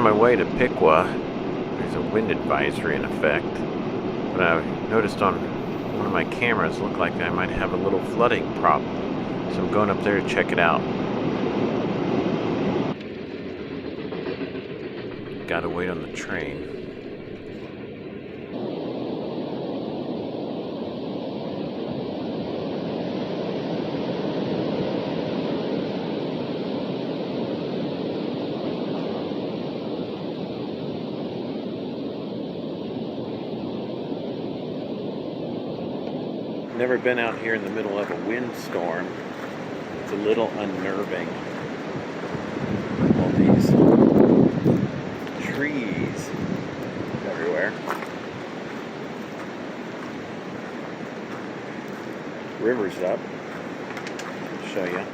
my way to Piqua. There's a wind advisory in effect, but I noticed on one of my cameras it looked like I might have a little flooding problem, so I'm going up there to check it out. Gotta wait on the train. Never been out here in the middle of a windstorm. It's a little unnerving. All these trees everywhere. River's up. I'll show you.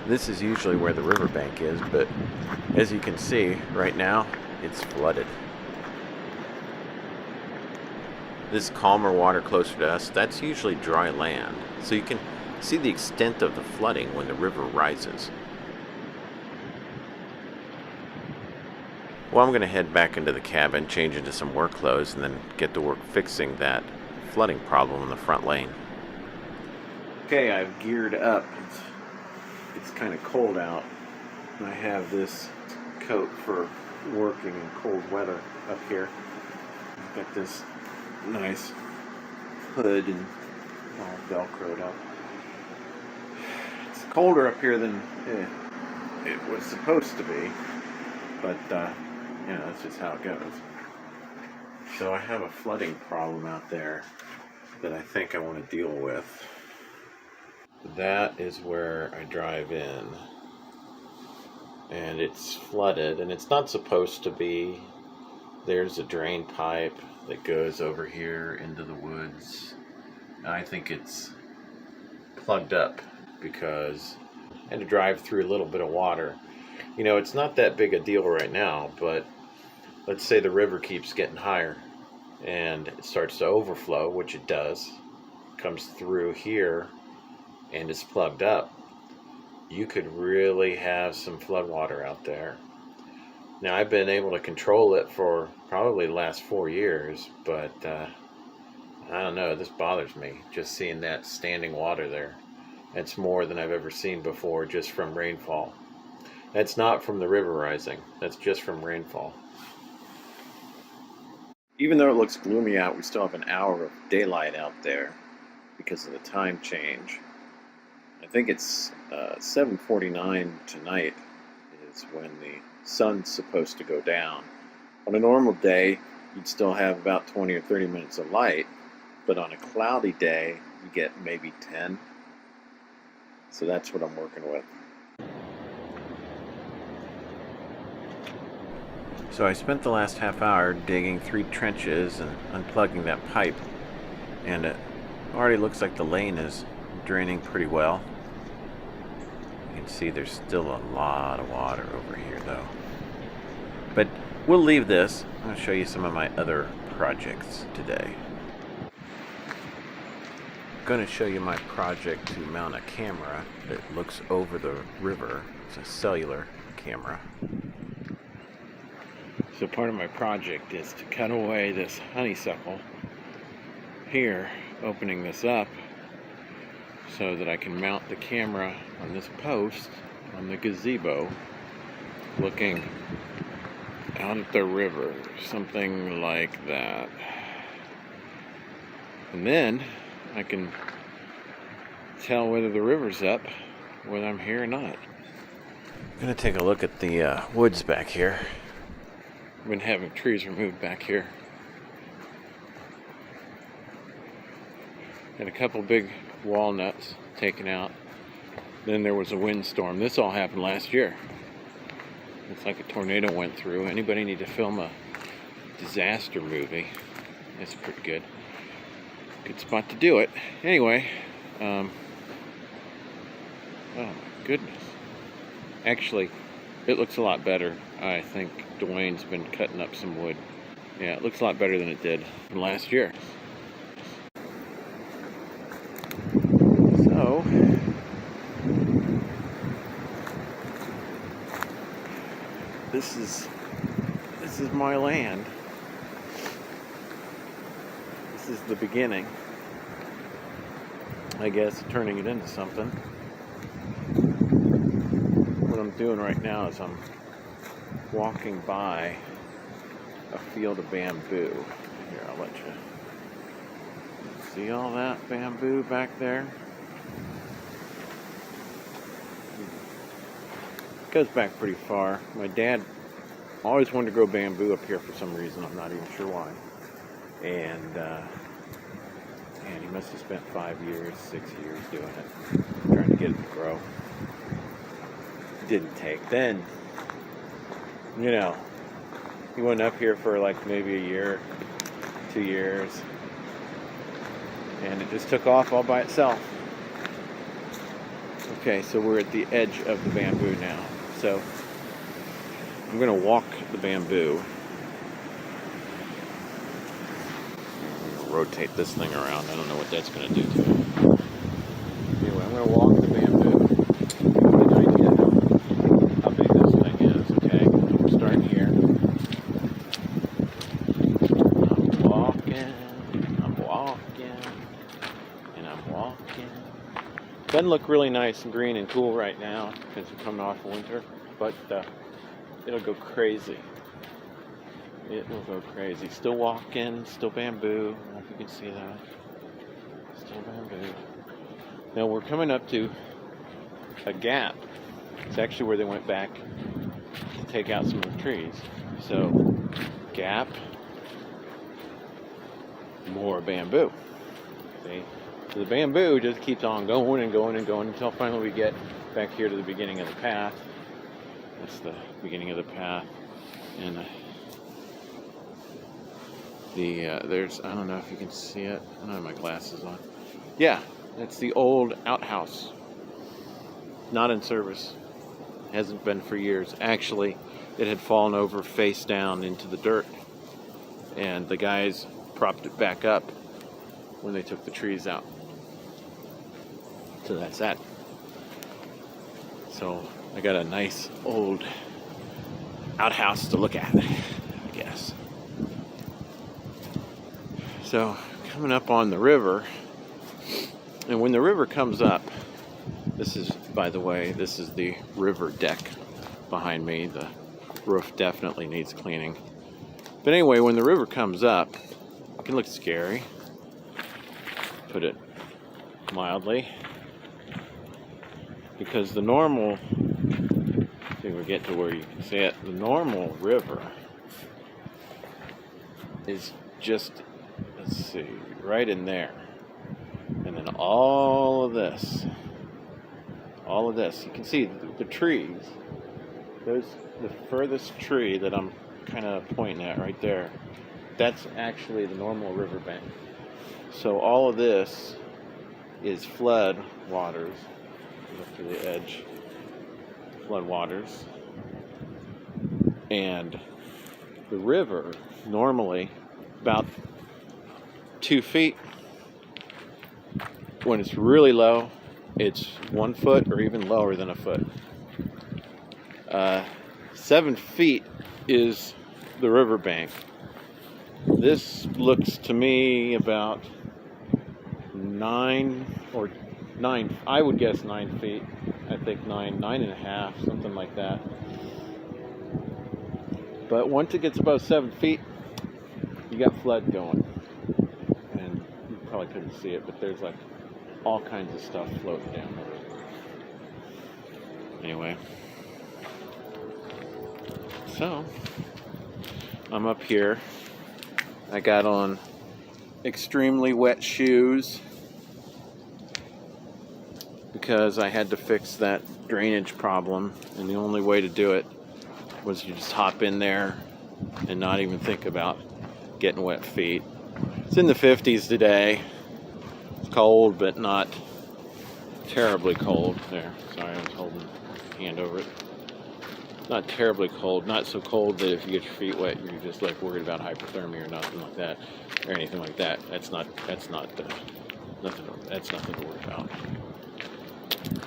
This is usually where the riverbank is, but as you can see, right now, it's flooded. This calmer water closer to us, that's usually dry land, so you can see the extent of the flooding when the river rises. Well, I'm going to head back into the cabin, change into some work clothes, and then get to work fixing that flooding problem in the front lane. Okay, I've geared up. It's kind of cold out. I have this coat for working in cold weather up here. I've got this nice hood and all velcroed up. It's colder up here than it was supposed to be, but that's just how it goes. So I have a flooding problem out there that I think I want to deal with. That is where I drive in, and it's flooded, and it's not supposed to be. There's a drain pipe that goes over here into the woods, and I think it's plugged up because I had to drive through a little bit of water. You know, it's not that big a deal right now, but let's say the river keeps getting higher and it starts to overflow, which it does, comes through here and it's plugged up, you could really have some flood water out there. Now, I've been able to control it for probably the last 4 years, but I don't know, this bothers me, just seeing that standing water there. It's more than I've ever seen before just from rainfall. That's not from the river rising, that's just from rainfall. Even though it looks gloomy out, we still have an hour of daylight out there because of the time change. I think it's 7:49 tonight is when the sun's supposed to go down. On a normal day, you'd still have about 20 or 30 minutes of light, but on a cloudy day, you get maybe 10. So that's what I'm working with. So I spent the last half hour digging 3 trenches and unplugging that pipe, and it already looks like the lane is draining pretty well. You can see there's still a lot of water over here though. But we'll leave this. I'm going to show you some of my other projects today. I'm going to show you my project to mount a camera that looks over the river. It's a cellular camera. So part of my project is to cut away this honeysuckle here, opening this up so that I can mount the camera on this post on the gazebo looking out at the river, something like that. And then I can tell whether the river's up, whether I'm here or not. I'm going to take a look at the woods back here. I've been having trees removed back here. Had a couple big walnuts taken out. Then there was a windstorm. This all happened last year. It's like a tornado went through. Anybody need to film a disaster movie? It's pretty good. Good spot to do it. Anyway, Oh my goodness. Actually, it looks a lot better. I think Dwayne's been cutting up some wood. Yeah, it looks a lot better than it did from last year. So, this is my land. This is the beginning, I guess, of turning it into something. What I'm doing right now is I'm walking by a field of bamboo. Here, I'll let you see all that bamboo back there. It goes back pretty far. My dad always wanted to grow bamboo up here for some reason. I'm not even sure why. And he must have spent 5 years, 6 years doing it, trying to get it to grow. Didn't take. Then, you know, he went up here for like maybe a year, 2 years, and it just took off all by itself. Okay, so we're at the edge of the bamboo now. So I'm going to walk the bamboo. I'm going to rotate this thing around. I don't know what that's going to do to it. Anyway, I'm going to walk the bamboo. Get an idea how big this thing is. Okay, I'm starting here. I'm walking. Doesn't look really nice and green and cool right now because we're coming off of winter, but it'll go crazy. It will go crazy. Still walking, still bamboo. I don't know if you can see that. Still bamboo. Now we're coming up to a gap. It's actually where they went back to take out some of the trees. So, gap, more bamboo. See? So the bamboo just keeps on going and going and going until finally we get back here to the beginning of the path. That's the beginning of the path. And there's, I don't know if you can see it. I don't have my glasses on. Yeah, that's the old outhouse. Not in service. Hasn't been for years. Actually, it had fallen over face down into the dirt. And the guys propped it back up when they took the trees out. So that's that. So I got a nice old outhouse to look at, I guess. So coming up on the river, and when the river comes up, this is, by the way, this is the river deck behind me. The roof definitely needs cleaning. But anyway, when the river comes up, it can look scary, put it mildly, because the normal, I think we get to where you can see it, the normal river is just, let's see, right in there. And then all of this, you can see the trees. There's the furthest tree that I'm kind of pointing at right there. That's actually the normal riverbank. So all of this is flood waters, up to the edge, flood waters. And the river, normally about 2 feet. When it's really low, it's 1 foot or even lower than a foot. 7 feet is the riverbank. This looks to me about 9, I would guess 9 feet. I think 9.5, something like that. But once it gets above 7 feet, you got flood going. And you probably couldn't see it, but there's like all kinds of stuff floating down the river. Anyway. So, I'm up here. I got on extremely wet shoes because I had to fix that drainage problem, and the only way to do it was you just hop in there and not even think about getting wet feet. It's in the 50s today. It's cold, but not terribly cold. There, sorry, I was holding a hand over it. Not terribly cold, not so cold that if you get your feet wet, you're just like worried about hypothermia or nothing like that, or anything like that. That's nothing to worry about.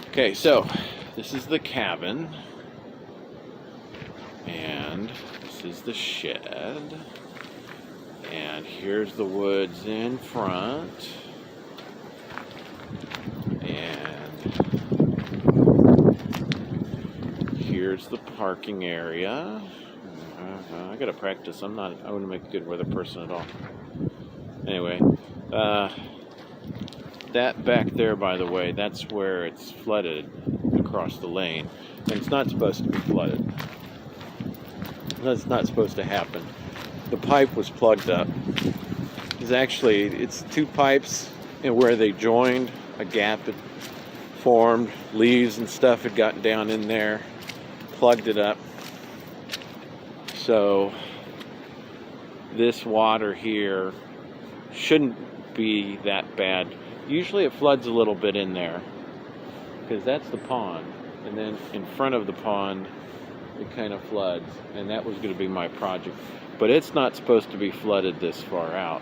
Okay, so this is the cabin, and this is the shed, and here's the woods in front, and here's the parking area. I gotta practice. I wouldn't make a good weather person at all. Anyway, that back there, by the way, that's where it's flooded across the lane, and it's not supposed to be flooded. That's not supposed to happen. The pipe was plugged up. It's two pipes, and where they joined, a gap had formed, leaves and stuff had gotten down in there, plugged it up. So this water here shouldn't be that bad. Usually it floods a little bit in there because that's the pond, and then in front of the pond it kind of floods, and that was going to be my project, but it's not supposed to be flooded this far out.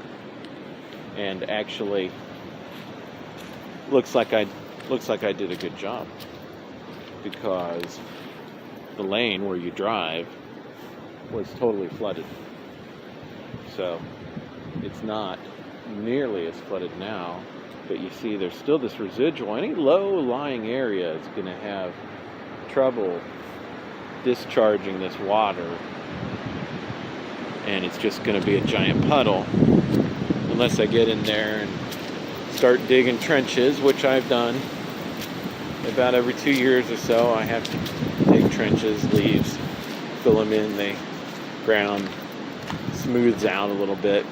And actually looks like I did a good job, because the lane where you drive was totally flooded. So it's not nearly as flooded now, but you see there's still this residual. Any low-lying area is going to have trouble discharging this water, and it's just going to be a giant puddle unless I get in there and start digging trenches, which I've done. About every 2 years or so I have to dig trenches, leaves, fill them in, the ground smooths out a little bit.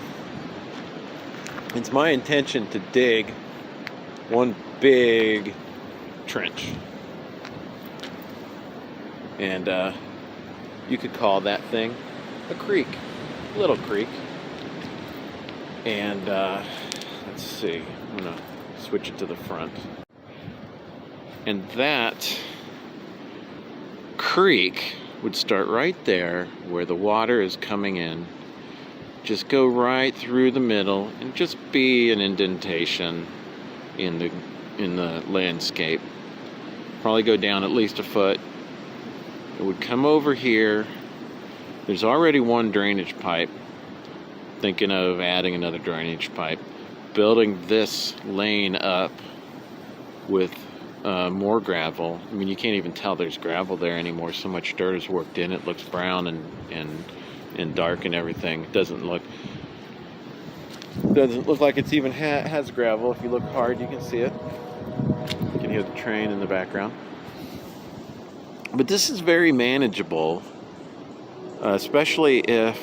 It's my intention to dig one big trench, and you could call that thing a creek, a little creek. And let's see, I'm gonna switch it to the front, and that creek would start right there where the water is coming in, just go right through the middle and just be an indentation in the landscape. Probably go down at least a foot. It would come over here. There's already one drainage pipe. Thinking of adding another drainage pipe, building this lane up with more gravel. I mean, you can't even tell there's gravel there anymore. So much dirt is worked in. It looks brown and dark and everything. It doesn't look like it's even has gravel. If you look hard, you can see it. You can hear the train in the background. But this is very manageable, especially if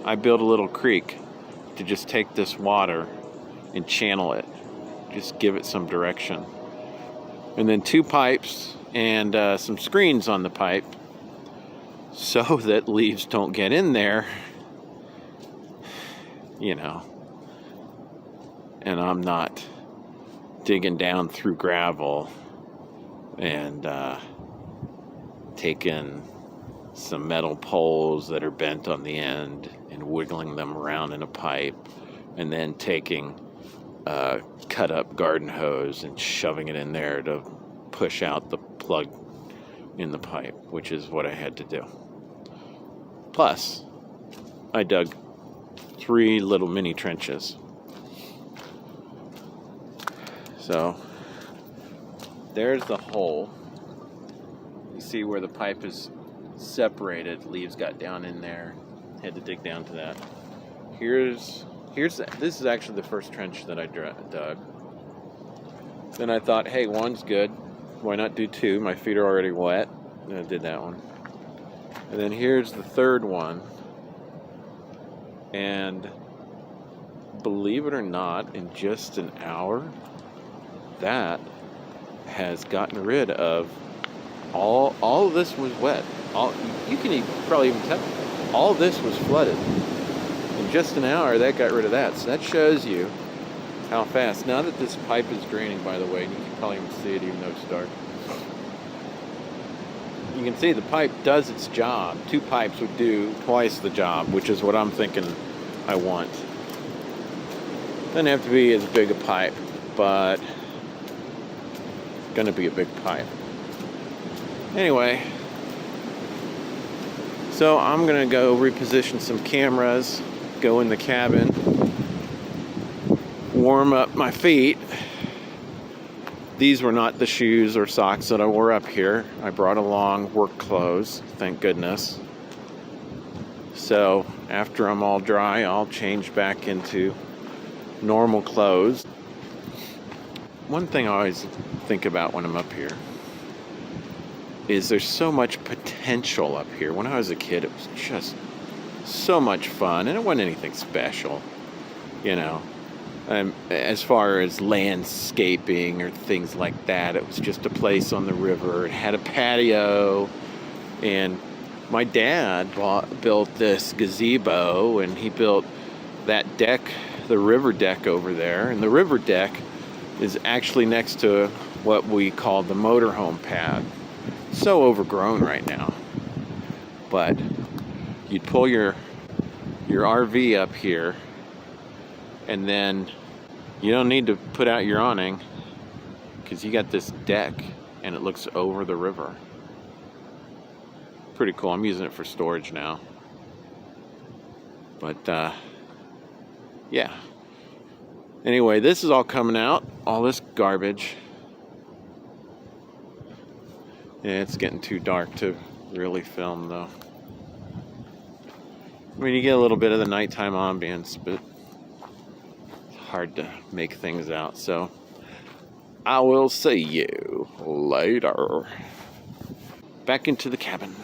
I build a little creek to just take this water and channel it. Just give it some direction. And then two pipes and some screens on the pipe so that leaves don't get in there, you know. And I'm not digging down through gravel and taking some metal poles that are bent on the end and wiggling them around in a pipe, and then taking cut up garden hose and shoving it in there to push out the plug in the pipe, which is what I had to do. Plus, I dug 3 little mini trenches. So there's the hole. You see where the pipe is separated, leaves got down in there, had to dig down to that. This is actually the first trench that I dug. Then I thought, hey, one's good, why not do 2? My feet are already wet, and I did that one. And then here's the third one, and believe it or not, in just an hour, that has gotten rid of all of this was wet. You can probably even tell. All this was flooded. In just an hour, that got rid of that. So that shows you how fast. Now that this pipe is draining, by the way, and you can probably even see it even though it's dark. You can see the pipe does its job. 2 pipes would do twice the job, which is what I'm thinking I want. Doesn't have to be as big a pipe, but it's going to be a big pipe. Anyway, so I'm going to go reposition some cameras, go in the cabin, warm up my feet. These were not the shoes or socks that I wore up here. I brought along work clothes, thank goodness. So after I'm all dry, I'll change back into normal clothes. One thing I always think about when I'm up here is there's so much potential up here. When I was a kid, it was just so much fun, and it wasn't anything special, you know. As far as landscaping or things like that, it was just a place on the river. It had a patio, and my dad built this gazebo, and he built that deck, the river deck over there. And the river deck is actually next to what we call the motorhome pad. So overgrown right now. But you'd pull your RV up here, and then you don't need to put out your awning because you got this deck and it looks over the river. Pretty cool. I'm using it for storage now. But yeah. Anyway, this is all coming out. All this garbage. Yeah, it's getting too dark to really film though. I mean, you get a little bit of the nighttime ambience, but hard to make things out. So I will see you later. Back into the cabin.